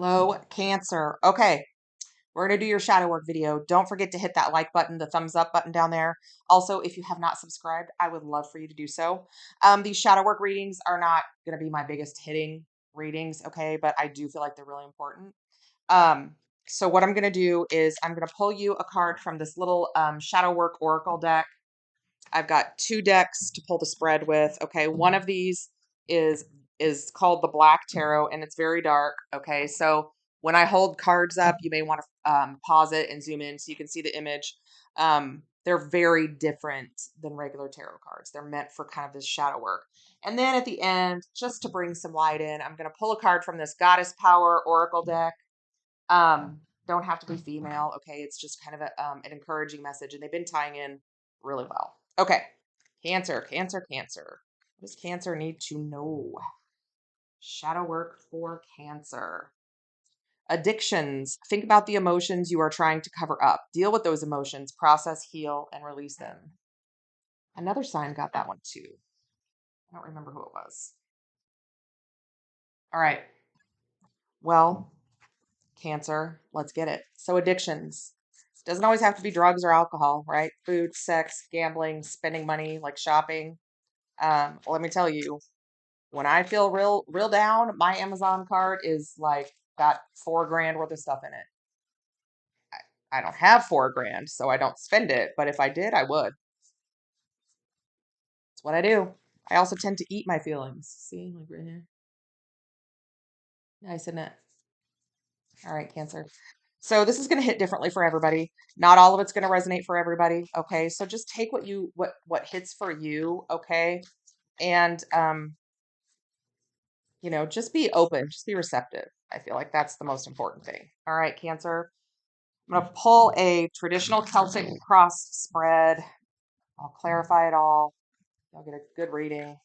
Hello, Cancer. Okay, we're going to do your shadow work video. Don't forget to hit that like button, the thumbs up button down there. Also, if you have not subscribed, I would love for you to do so. These shadow work readings are not going to be my biggest hitting readings, okay, but I do feel like they're really important. So what I'm going to do is I'm going to pull you a card from this little shadow work oracle deck. I've got 2 decks to pull the spread with. Okay, one of these is called the Black Tarot, and it's very dark. Okay, so when I hold cards up, you may want to pause it and zoom in so you can see the image. They're very different than regular tarot cards. They're meant for kind of this shadow work. And then at the end, just to bring some light in, I'm going to pull a card from this Goddess Power Oracle deck. Don't have to be female. Okay, it's just kind of an encouraging message, and they've been tying in really well. Okay, Cancer, Cancer, Cancer. What does Cancer need to know? Shadow work for Cancer. Addictions. Think about the emotions you are trying to cover up. Deal with those emotions, process, heal, and release them. Another sign got that one too. I don't remember who it was. All right. Well, Cancer, let's get it. So addictions. Doesn't always have to be drugs or alcohol, right? Food, sex, gambling, spending money, like shopping. Let me tell you, when I feel real down, my Amazon cart is like got $4 grand worth of stuff in it. I don't have $4 grand, so I don't spend it. But if I did, I would. It's what I do. I also tend to eat my feelings. See, like right here. Nice, isn't it? All right, Cancer. So this is going to hit differently for everybody. Not all of it's going to resonate for everybody. Okay, so just take what hits for you. Okay, and just be open, just be receptive. I feel like that's the most important thing. All right, Cancer. I'm going to pull a traditional Celtic cross spread. I'll clarify it all. I'll get a good reading.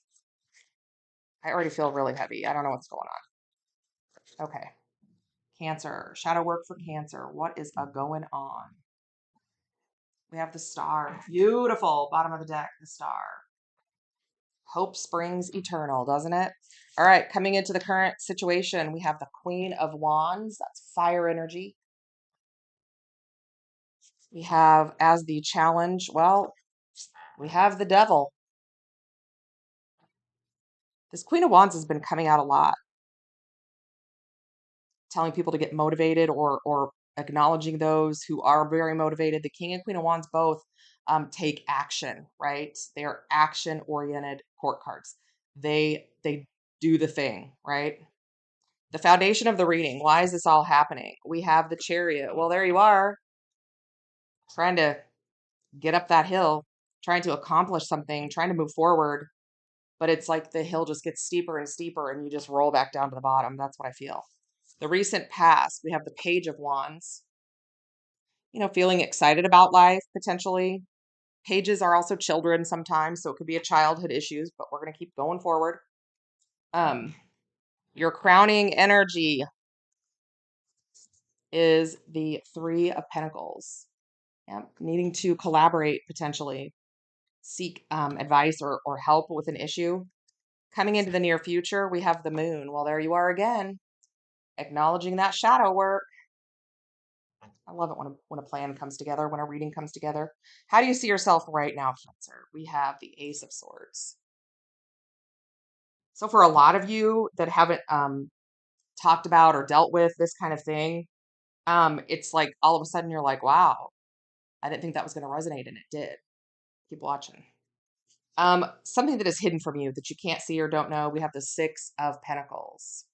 I already feel really heavy. I don't know what's going on. Okay. Cancer. Shadow work for Cancer. What is going on? We have the Star. Beautiful. Bottom of the deck, the Star. Hope springs eternal, doesn't it? All right. Coming into the current situation, we have the Queen of Wands. That's fire energy. We have as the challenge, well, we have the Devil. This Queen of Wands has been coming out a lot, telling people to get motivated or acknowledging those who are very motivated. The King and Queen of Wands both take action, right? They are action-oriented court cards. They do the thing, right? The foundation of the reading. Why is this all happening? We have the Chariot. Well, there you are, trying to get up that hill, trying to accomplish something, trying to move forward. But it's like the hill just gets steeper and steeper and you just roll back down to the bottom. That's what I feel. The recent past, we have the Page of Wands. Feeling excited about life, potentially. Pages are also children sometimes, so it could be a childhood issues, but we're going to keep going forward. Your crowning energy is the Three of Pentacles. Yep. Needing to collaborate, potentially. Seek advice or help with an issue. Coming into the near future, we have the Moon. Well, there you are again. Acknowledging that shadow work. I love it when a plan comes together, when a reading comes together. How do you see yourself right now, Cancer? We have the Ace of Swords. So for a lot of you that haven't talked about or dealt with this kind of thing, it's like all of a sudden you're like, wow, I didn't think that was going to resonate, and it did. Keep watching. Something that is hidden from you that you can't see or don't know. We have the Six of Pentacles.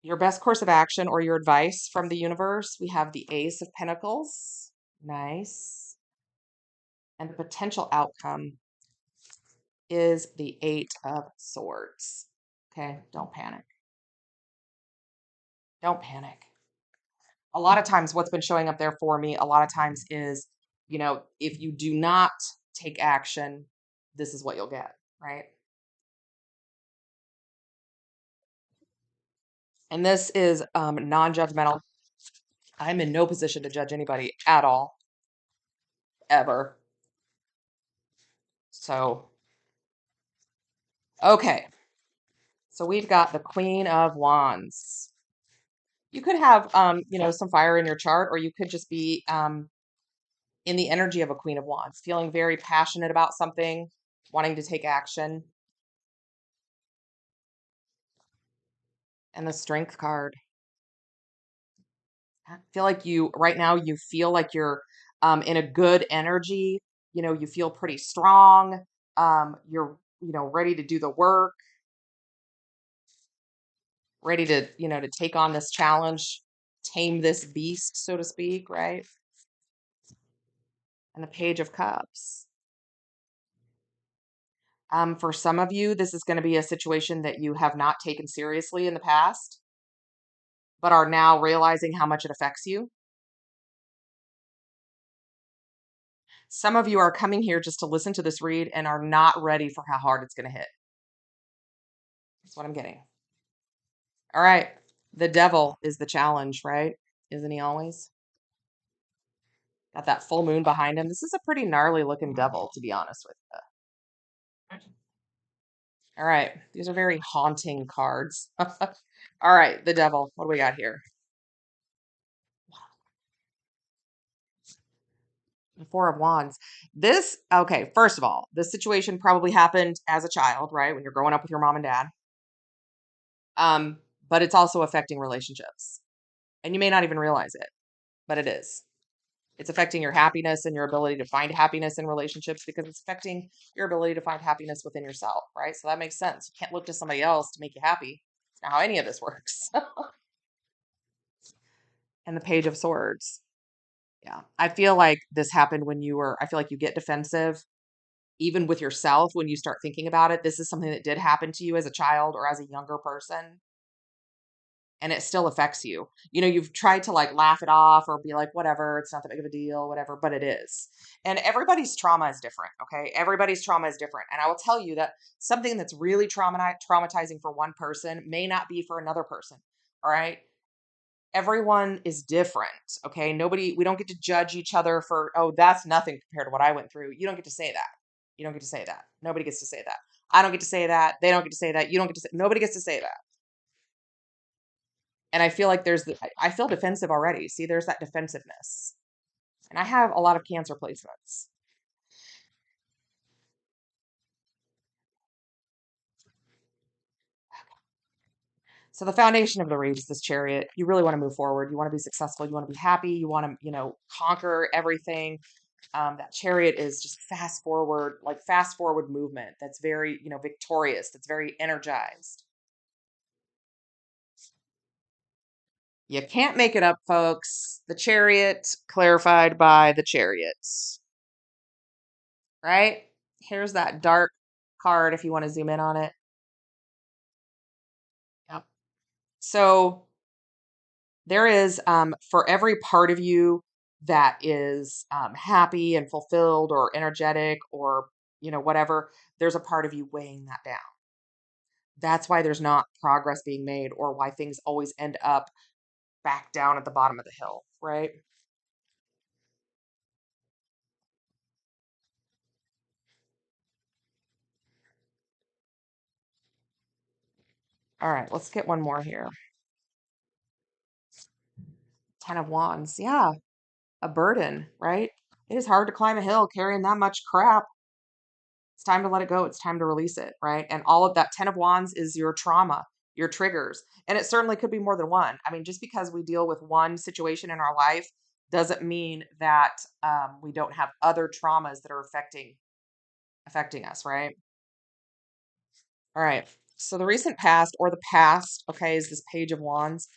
Your best course of action or your advice from the universe. We have the Ace of Pentacles. Nice. And the potential outcome is the Eight of Swords. Okay, don't panic. Don't panic. A lot of times what's been showing up there for me, a lot of times is, if you do not take action, this is what you'll get, right? And this is non-judgmental. I'm in no position to judge anybody at all, ever. So, okay. So we've got the Queen of Wands. You could have, some fire in your chart, or you could just be in the energy of a Queen of Wands, feeling very passionate about something, wanting to take action. And the Strength card. I feel like right now, you feel like you're in a good energy. You feel pretty strong. You're, ready to do the work, ready to take on this challenge, tame this beast, so to speak, right? And the Page of Cups. For some of you, this is going to be a situation that you have not taken seriously in the past, but are now realizing how much it affects you. Some of you are coming here just to listen to this read and are not ready for how hard it's going to hit. That's what I'm getting. All right. The devil is the challenge, right? Isn't he always? Got that full moon behind him. This is a pretty gnarly looking devil, to be honest with you. All right. These are very haunting cards. All right. The devil. What do we got here? The Four of Wands. Okay, first of all, this situation probably happened as a child, right? When you're growing up with your mom and dad. Um, but it's also affecting relationships. And you may not even realize it, but it is. It's affecting your happiness and your ability to find happiness in relationships, because it's affecting your ability to find happiness within yourself, right? So that makes sense. You can't look to somebody else to make you happy. It's not how any of this works. And the Page of Swords. Yeah. I feel like this happened I feel like you get defensive even with yourself when you start thinking about it. This is something that did happen to you as a child or as a younger person, and it still affects you. You've tried to like laugh it off or be like, whatever, it's not that big of a deal, whatever, but it is. And everybody's trauma is different. Okay. Everybody's trauma is different. And I will tell you that something that's really traumatizing for one person may not be for another person. All right. Everyone is different. Okay. We don't get to judge each other for, oh, that's nothing compared to what I went through. You don't get to say that. You don't get to say that. Nobody gets to say that. I don't get to say that. They don't get to say that. You don't get to say, nobody gets to say that. And I feel like I feel defensive already. See, there's that defensiveness. And I have a lot of Cancer placements. So the foundation of the read is this Chariot. You really want to move forward. You want to be successful. You want to be happy. You want to, conquer everything. That Chariot is just fast forward movement. That's very, victorious. That's very energized. You can't make it up, folks. The Chariot, clarified by the Chariots. Right? Here's that dark card if you want to zoom in on it. Yep. So there is, for every part of you that is happy and fulfilled or energetic or, whatever, there's a part of you weighing that down. That's why there's not progress being made, or why things always end up back down at the bottom of the hill, right? All right, let's get one more here. Ten of Wands. Yeah, a burden, right? It is hard to climb a hill carrying that much crap. It's time to let it go. It's time to release it, right? And all of that Ten of Wands is your trauma, your triggers. And it certainly could be more than one. I mean, just because we deal with one situation in our life doesn't mean that we don't have other traumas that are affecting us, right? All right. So the recent past or the past, okay, is this Page of Wands.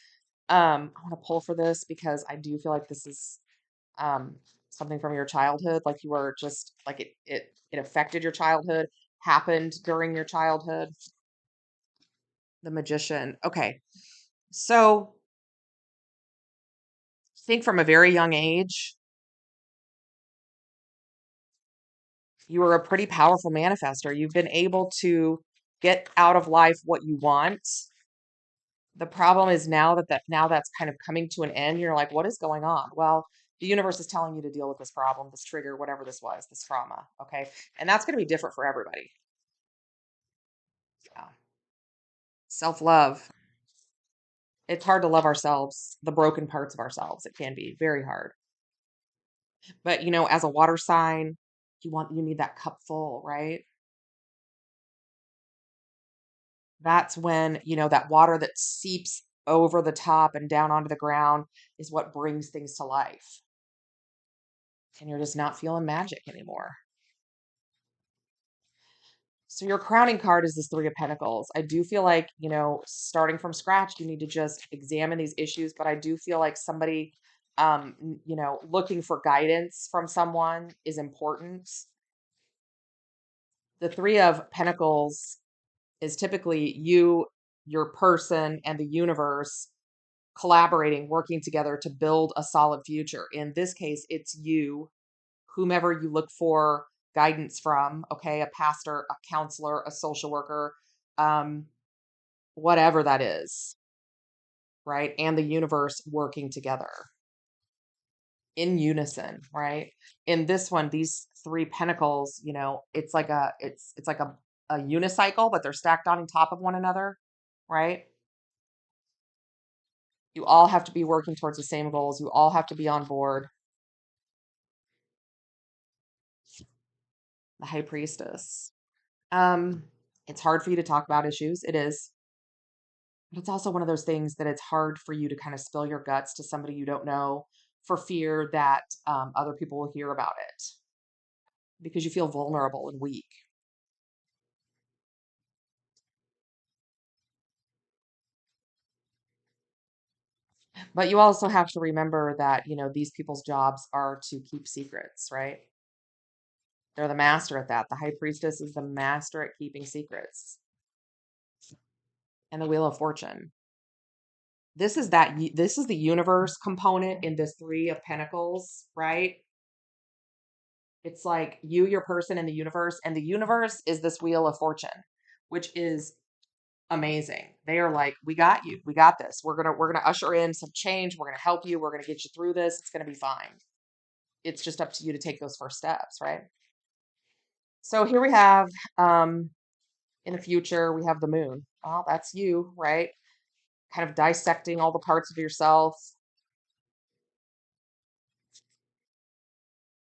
I want to pull for this because I do feel like this is um, something from your childhood. Like you were just like it affected your childhood, happened during your childhood. The Magician. Okay. So think from a very young age, you were a pretty powerful manifester. You've been able to get out of life what you want. The problem is now that's kind of coming to an end. You're like, what is going on? Well, the universe is telling you to deal with this problem, this trigger, whatever this was, this trauma. Okay. And that's going to be different for everybody. Yeah. Self-love. It's hard to love ourselves, the broken parts of ourselves. It can be very hard. But, as a water sign, you need that cup full, right? That's when, that water that seeps over the top and down onto the ground is what brings things to life. And you're just not feeling magic anymore. So your crowning card is this Three of Pentacles. I do feel like, starting from scratch, you need to just examine these issues, but I do feel like somebody looking for guidance from someone is important. The Three of Pentacles is typically you, your person, and the universe collaborating, working together to build a solid future. In this case, it's you, whomever you look for guidance from, okay, a pastor, a counselor, a social worker, um, whatever that is, right? And the universe working together in unison, right? In this one, these three pentacles, it's like a unicycle, but they're stacked on top of one another, right? You all have to be working towards the same goals. You all have to be on board. The High Priestess. Um, it's hard for you to talk about issues. It is. But it's also one of those things that it's hard for you to kind of spill your guts to somebody you don't know for fear that other people will hear about it because you feel vulnerable and weak. But you also have to remember that, these people's jobs are to keep secrets, right? They're the master at that. The High Priestess is the master at keeping secrets. And the Wheel of Fortune. This is the universe component in this Three of Pentacles, right? It's like you, your person, and the universe is this Wheel of Fortune, which is amazing. They are like, we got you, we got this. We're gonna usher in some change. We're gonna help you. We're gonna get you through this. It's gonna be fine. It's just up to you to take those first steps, right? So here we have, um, in the future, we have the moon. Well, that's you, right? Kind of dissecting all the parts of yourself.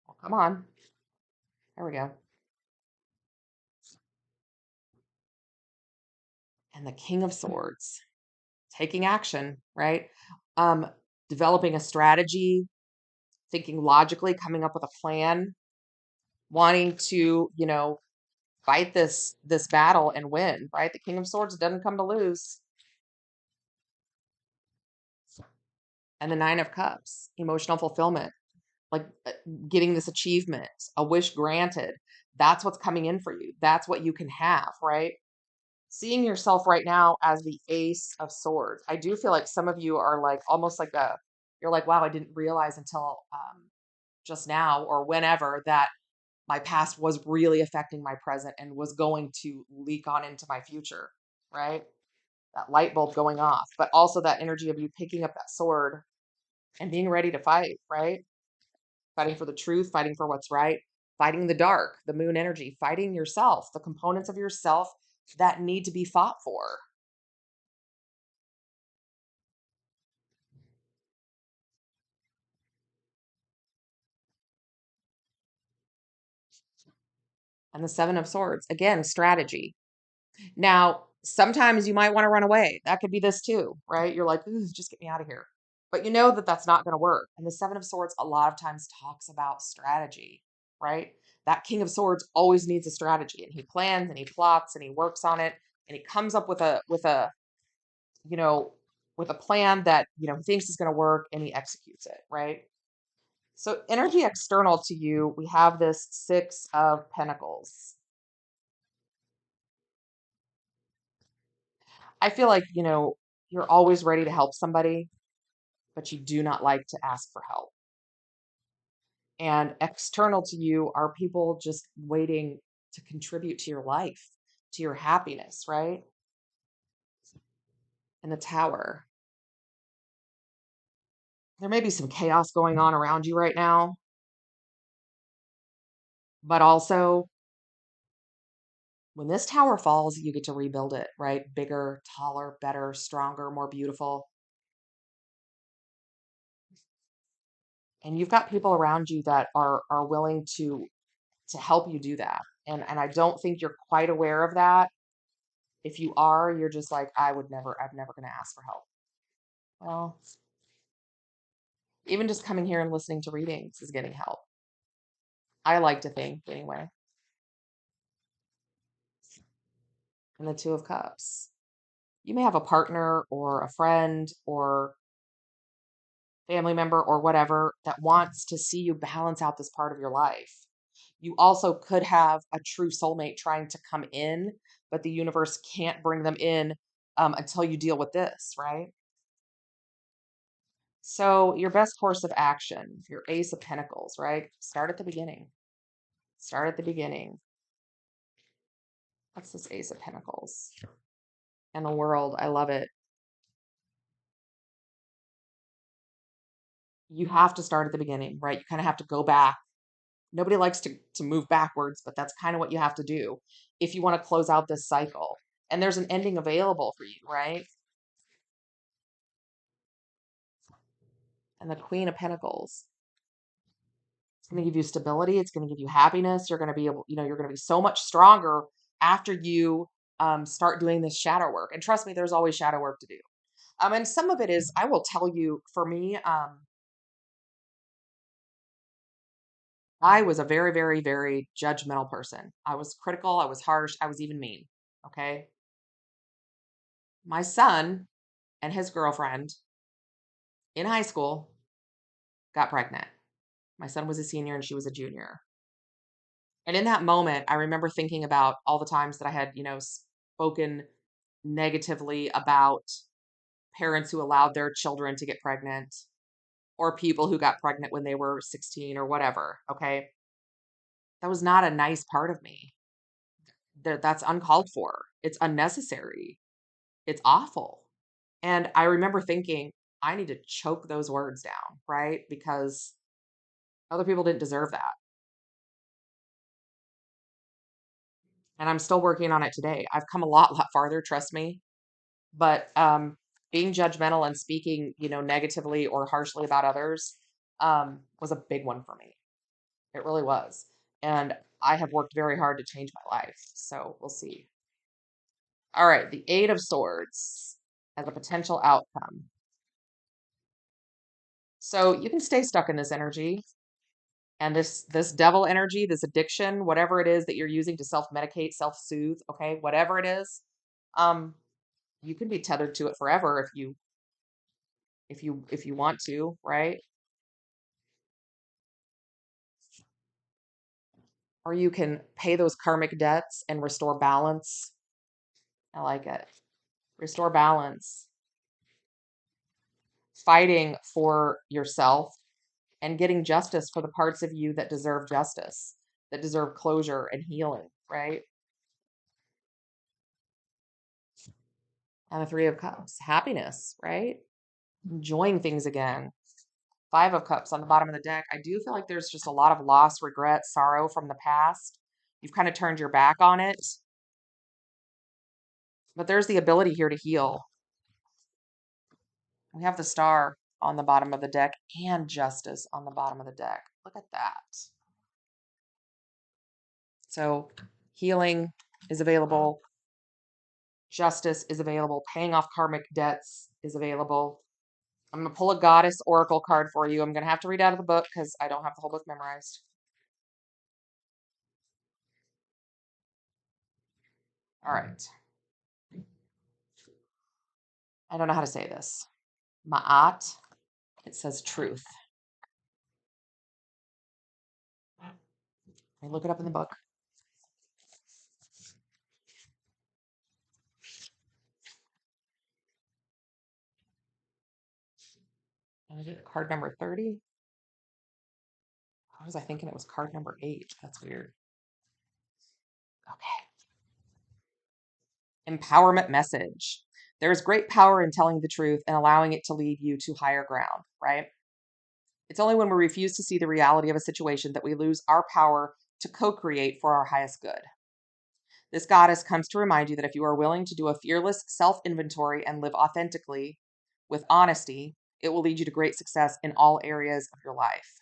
Well, come on. There we go. And the King of Swords, taking action, right? Um, Developing a strategy, thinking logically, coming up with a plan, wanting to, fight this battle and win, right? The King of Swords doesn't come to lose. And the Nine of Cups, emotional fulfillment, like getting this achievement, a wish granted. That's what's coming in for you. That's what you can have, right? Seeing yourself right now as the Ace of Swords. I do feel like some of you are like almost like you're like, wow, I didn't realize until just now or whenever that my past was really affecting my present and was going to leak on into my future, right? That light bulb going off, but also that energy of you picking up that sword and being ready to fight, right? Fighting for the truth, fighting for what's right, fighting the dark, the moon energy, fighting yourself, the components of yourself that need to be fought for. And the Seven of Swords, again, strategy. Now, sometimes you might want to run away. That could be this too, right? You're like, "Ooh, just get me out of here." But you know that that's not going to work. And the Seven of Swords a lot of times talks about strategy, right? That King of Swords always needs a strategy, and he plans and he plots and he works on it and he comes up you know, with a plan that, he thinks is going to work and he executes it, right? So energy external to you, we have this Six of Pentacles. I feel like, you're always ready to help somebody, but you do not like to ask for help. And external to you are people just waiting to contribute to your life, to your happiness, right? And the Tower. There may be some chaos going on around you right now, but also When this tower falls, you get to rebuild it, right? Bigger, taller, better, stronger, more beautiful. And you've got people around you that are willing to help you do that. And I don't think you're quite aware of that. If you are, you're just like, I'm never going to ask for help. Well, even just coming here and listening to readings is getting help. I like to think, anyway. And the Two of Cups. You may have a partner or a friend or family member or whatever that wants to see you balance out this part of your life. You also could have a true soulmate trying to come in, but the universe can't bring them in until you deal with this, right? So, your best course of action, your Ace of Pentacles, right? Start at the beginning. Start at the beginning. What's this Ace of Pentacles? And the World. I love it. You have to start at the beginning, right? You kind of have to go back. Nobody likes to move backwards, but that's kind of what you have to do if you want to close out this cycle. And there's an ending available for you, right? And the Queen of Pentacles. It's going to give you stability. It's going to give you happiness. You're going to be able, you're going to be so much stronger after you start doing this shadow work. And trust me, there's always shadow work to do. And some of it is, I will tell you, for me, I was a very, very, very judgmental person. I was critical. I was harsh. I was even mean. Okay. My son and his girlfriend in high school got pregnant. My son was a senior and she was a junior. And in that moment, I remember thinking about all the times that I had, spoken negatively about parents who allowed their children to get pregnant or people who got pregnant when they were 16 or whatever. Okay. That was not a nice part of me. That's uncalled for. It's unnecessary. It's awful. And I remember thinking, I need to choke those words down, right? Because other people didn't deserve that. And I'm still working on it today. I've come a lot farther, trust me. But being judgmental and speaking, negatively or harshly about others was a big one for me. It really was. And I have worked very hard to change my life. So we'll see. All right, the Eight of Swords as a potential outcome. So you can stay stuck in this energy and this devil energy, this addiction, whatever it is that you're using to self-medicate, self-soothe, okay, whatever it is, um, you can be tethered to it forever if you want to, right? Or you can pay those karmic debts and restore balance. I like it. Restore balance. Fighting for yourself and getting justice for the parts of you that deserve justice, that deserve closure and healing, right? And the Three of Cups, happiness, right? Enjoying things again. Five of Cups on the bottom of the deck. I do feel like there's just a lot of loss, regret, sorrow from the past. You've kind of turned your back on it. But there's the ability here to heal. We have the Star on the bottom of the deck and Justice on the bottom of the deck. Look at that. So healing is available. Justice is available. Paying off karmic debts is available. I'm going to pull a Goddess Oracle card for you. I'm going to have to read out of the book because I don't have the whole book memorized. All right. I don't know how to say this. Ma'at. It says truth. Let me look it up in the book. And I did card number 30. How was I thinking it was card number 8? That's weird. Okay. Empowerment message. There is great power in telling the truth and allowing it to lead you to higher ground, right? It's only when we refuse to see the reality of a situation that we lose our power to co-create for our highest good. This goddess comes to remind you that if you are willing to do a fearless self inventory and live authentically with honesty, it will lead you to great success in all areas of your life.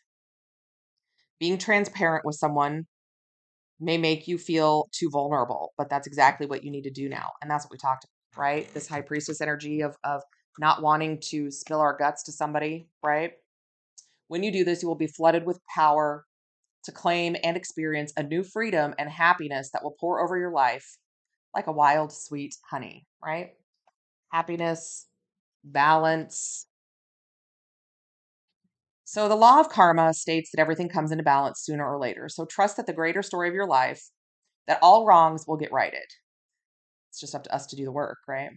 Being transparent with someone may make you feel too vulnerable, but that's exactly what you need to do now. And that's what we talked about, right? This high priestess energy of not wanting to spill our guts to somebody, right? When you do this, you will be flooded with power to claim and experience a new freedom and happiness that will pour over your life like a wild, sweet honey, right? Happiness, balance. So the law of karma states that everything comes into balance sooner or later. So trust that the greater story of your life, that all wrongs will get righted. It's just up to us to do the work, right?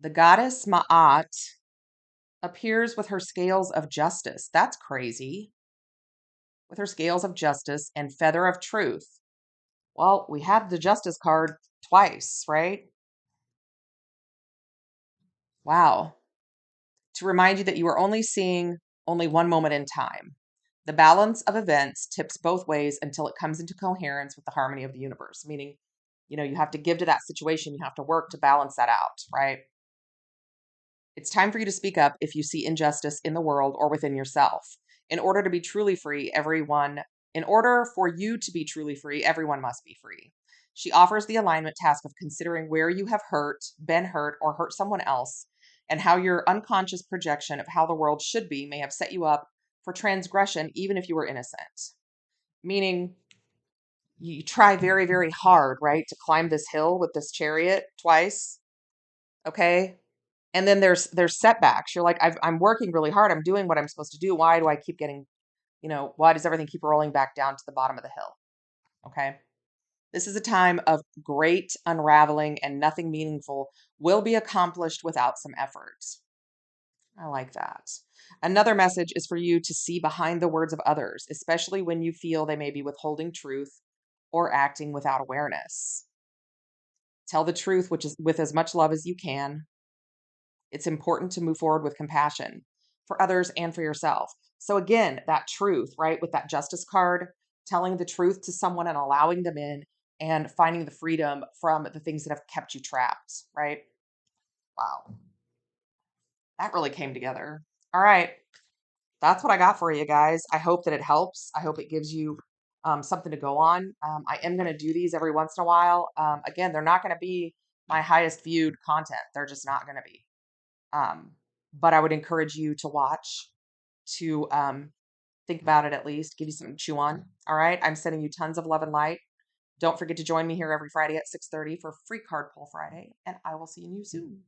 The goddess Ma'at appears with her scales of justice. That's crazy. With her scales of justice and feather of truth. Well, we had the justice card twice, right? Wow. To remind you that you are only seeing only one moment in time. The balance of events tips both ways until it comes into coherence with the harmony of the universe, meaning, you have to give to that situation. You have to work to balance that out, right? It's time for you to speak up if you see injustice in the world or within yourself. In order to be truly free, in order for you to be truly free, everyone must be free. She offers the alignment task of considering where you have been hurt, or hurt someone else, and how your unconscious projection of how the world should be may have set you up for transgression, even if you were innocent. Meaning, you try very, very hard, right, to climb this hill with this chariot twice, okay? And then there's setbacks. You're like, I'm working really hard. I'm doing what I'm supposed to do. Why do I keep getting, why does everything keep rolling back down to the bottom of the hill? Okay. This is a time of great unraveling, and nothing meaningful will be accomplished without some effort. I like that. Another message is for you to see behind the words of others, especially when you feel they may be withholding truth or acting without awareness. Tell the truth, which is with as much love as you can. It's important to move forward with compassion for others and for yourself. So again, that truth, right? With that justice card, telling the truth to someone and allowing them in, and finding the freedom from the things that have kept you trapped, right? Wow. That really came together. All right. That's what I got for you guys. I hope that it helps. I hope it gives you something to go on. I am going to do these every once in a while. Again, they're not going to be my highest viewed content. They're just not going to be. Um, but I would encourage you to watch, to think about it at least, give you something to chew on. All right. I'm sending you tons of love and light. Don't forget to join me here every Friday at 6:30 for Free Card Pull Friday, and I will see you soon.